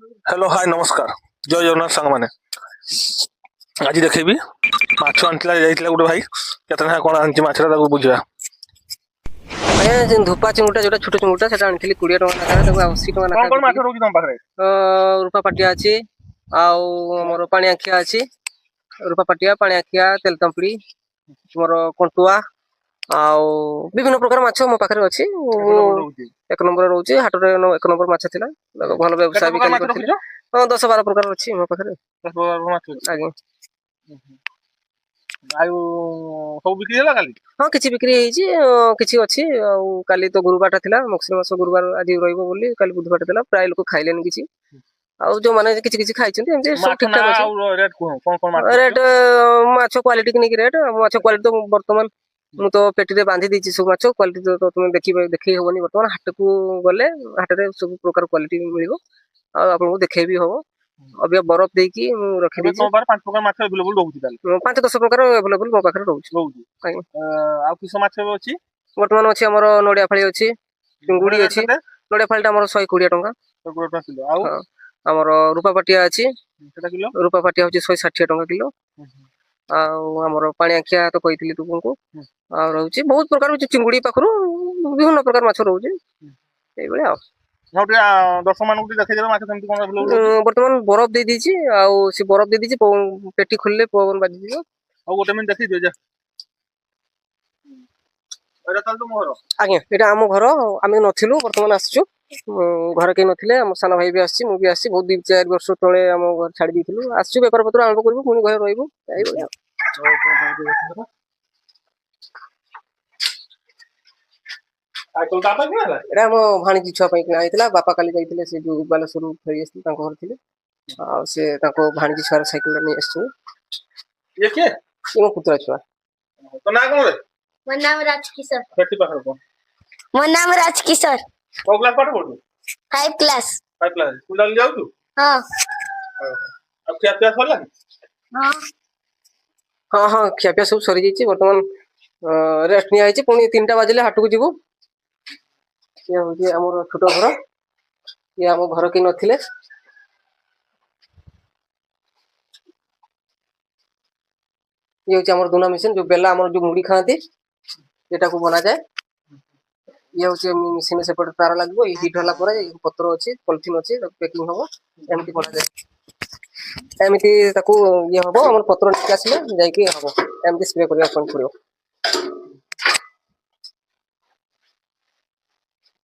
hello hi नमस्कार जय जगन्नाथ सांग मैंने आज देखेबी माछ आनथिला जाइथिला गुटे भाई केतना ना कोन आनछि माछरा ताको बुझिबा ଆଜ୍ଞା ଯେନ୍ ଧୂପା ଚିଙ୍ଗୁଟା ଯୋଉଟା ଛୋଟ ଚିଙ୍ଗୁଟା ସେଟା ଆଣିଥିଲି 20 ଟଙ୍କା ଲେଖାରେ ତାକୁ 80 ଟଙ୍କା कोन कोन माछ ଲେଖାରେ रहउछि तम पाखरे ରୂପା ପାଟିଆ ଅଛି ଆଉ ଆମର ପାଣି ଆଖିଆ ଅଛି ରୂପା ପାଟିଆ ପାଣି ଆଖିଆ ତେଲ ତମ୍ପଡ଼ି ମୋର କଣ୍ଟୁଆ ଆଉ ବିଭିନ୍ନ ପ୍ରକାର ମାଛ ମୋ ପାଖରେ ଅଛି ଏକ ନମ୍ବର ରହୁଛି ହାଟରେ ଏକ ନମ୍ବର ମାଛ ଥିଲା ଭଲ ବ୍ୟବସାୟ ବି କାଲି କରିଥିଲି 10-12 ପ୍ରକାର ଅଛି ମୋ ପାଖରେ 10 ମାଛ ଅଛି ଆଜ୍ଞା आयु सब बिक्री होला काली ହଁ କିଛି ବିକ୍ରି ହେଇଛି କିଛି ଅଛି ଆଉ କାଲି ତ ଗୁରୁବାରଟା ଥିଲା ମକ୍ସିର ମାସ ଗୁରୁବାର ଆଜି ରହିବ ବୋଲି କାଲି ବୁଧବାରଟା ଥିଲା ପ୍ରାୟ ଲୋକ ଖାଇଲେନି କିଛି ଆଉ ଯୋଉମାନେ କିଛି କିଛି ଖାଇଛନ୍ତି ଏମିତି ସବୁ ଠିକ ଠାକ ଅଛି रेट कोन कोन माछ ରେଟ୍ ମାଛ କ୍ୱାଲିଟି କି ନେଇକି ରେଟ୍ ମାଛ କ୍ୱାଲିଟି ତ ବର୍ତ୍ତମାନ ମୁଁ ତ ପେଟିରେ ବାନ୍ଧି ଦେଇଛି ସବୁ ମାଛ କ୍ୱାଲିଟି ତ ତମେ ଦେଖେଇ ହବନି ବର୍ତ୍ତମାନ ହାଟକୁ ଗଲେ ହାଟରେ ସବୁ ପ୍ରକାର କ୍ୱାଲିଟି ମିଳିବ ଆଉ ଆପଣଙ୍କୁ ଦେଖେଇ ବି ହବ ଅବିକା ବରଫ ଦେଇକି ମୁଁ ରଖିଦେଇଛି 5 प्रकार माछ अवेलेबल रहउछि ताली 5-10 ପ୍ରକାର अवेलेबल ମୋ ପାଖରେ ରହୁଛି आ किस माछ अछि ବର୍ତ୍ତମାନ ଅଛି ଆମର ନଡ଼ିଆ ଫାଳି ଅଛି ଚିଙ୍ଗୁଡ଼ି ଅଛି ନଡ଼ିଆ ଫାଳିଟା ଆମର 120 ଟଙ୍କା 120 टका किलो आउ ଆମର ରୂପା ପାଟିଆ ଅଛି केटा किलो ରୂପା ପାଟିଆ ହଉଛି 160 ଟଙ୍କା କିଲୋ ଆଉ ଆମର ପାଣି ଆଖିଆ ତ କହିଥିଲି ତୁମକୁ ଆଉ ରହୁଛି ବହୁତ ପ୍ରକାର ଚିଙ୍ଗୁଡ଼ି ପାଖରୁ ବିଭିନ୍ନ ପ୍ରକାର ମାଛ ରହୁଛି ଏଇଭଳିଆ ଆଉ दर्शक मान देखा माछ केमती कोन ବର୍ତ୍ତମାନ ବରଫ ଦେଇ ଦେଇଛି ଆଉ ସେ ବରଫ ଦେଇ ଦେଇଛି ପେଟି ଖୋଲିଲେ ପବନ ବାଜିଯିବ ଆଉ ଗୋଟେ ମିନିଟ ଦେଖି ଦିଅ ଯା ଏଟା ତାହେଲେ ତ ମୋର ଆଜ୍ଞା ଏଇଟା ଆମ ଘର ଆମେ ନଥିଲୁ ବର୍ତ୍ତମାନ ଆସିଛୁ ଘରେ କେହି ନଥିଲେ ଆମ ସାନ ଭାଇ ବି ଆସିଛି ମୁଁ ବି ଆସିଛି ବହୁତ 2-4 ବର୍ଷ ତଳେ ଆମ ଘର ଛାଡ଼ି ଦେଇଥିଲୁ ଆସିଛୁ ବେପାର ପତ୍ର ଆରମ୍ଭ କରିବୁ ପୁଣି ଘରେ ରହିବୁ ଏଇଭଳିଆ ଏଇଟା ଆମ ଭାଣିଜୀ ଛୁଆ ପାଇଁ କିଣା ହେଇଥିଲା ବାପା କାଲି ଯାଇଥିଲେ ସେ ଯୋଉ ବାଲେଶ୍ୱରରୁ ଫେରି ଆସିଥିଲେ ତାଙ୍କ ଘରେ ଥିଲେ ଆଉ ସେ ତାଙ୍କ ଭାଣିଜୀ ଛୁଆର ସାଇକେଲଟା ନେଇ ଆସିଛନ୍ତି ଇଏ ମୋ ପୁତୁରା ଛୁଆ तो ना कौन रे ମୋ ନାମ ରାଜକିଶୋର बेटी पाखर को ମୋ ନାମ ରାଜକିଶୋର को क्लास पाठ पढु 5 क्लास 5 क्लास स्कूल डाल जाऊ तू ହଁ अब क्या क्या सरला ହଁ ହଁ ହଁ ଖିଆପିଆ ସବୁ ସରିଯାଇଛି ବର୍ତ୍ତମାନ ରେଷ୍ଟ ନିଆଯାଇଛି ପୁଣି 3ଟା ବାଜିଲେ ହାଟକୁ ଯିବୁ ଇଏ ହଉଛି ଆମର ଛୋଟ ଘର ଇଏ ଆମ ଘର କେହି ନଥିଲେ ଇଏ ହଉଛି ଆମର ଦୁନା ମେସିନ୍ ଯୋଉ ବେଲା ଆମର ଯୋଉ ମୁଢି ଖାଆନ୍ତି ଏଟାକୁ ବନାଯାଏ ଇଏ ହଉଛି ମେସିନ୍ ସେପଟେ ତାର ଲାଗିବ ଏଇ ହିଟ୍ ହେଲା ପରେ ପତ୍ର ଅଛି ପଲିଥିନ୍ ଅଛି ତାକୁ ପ୍ୟାକିଂ ହବ ଏମିତି ବନାଯାଏ ଏମିତି ତାକୁ ଇଏ ହବ ଆମର ପତ୍ର ନେଇକି ଆସିଲେ ଯାଇକି ହବ ଏମିତି ସ୍ପ୍ରେ କରିବାକୁ ପଡ଼ିବ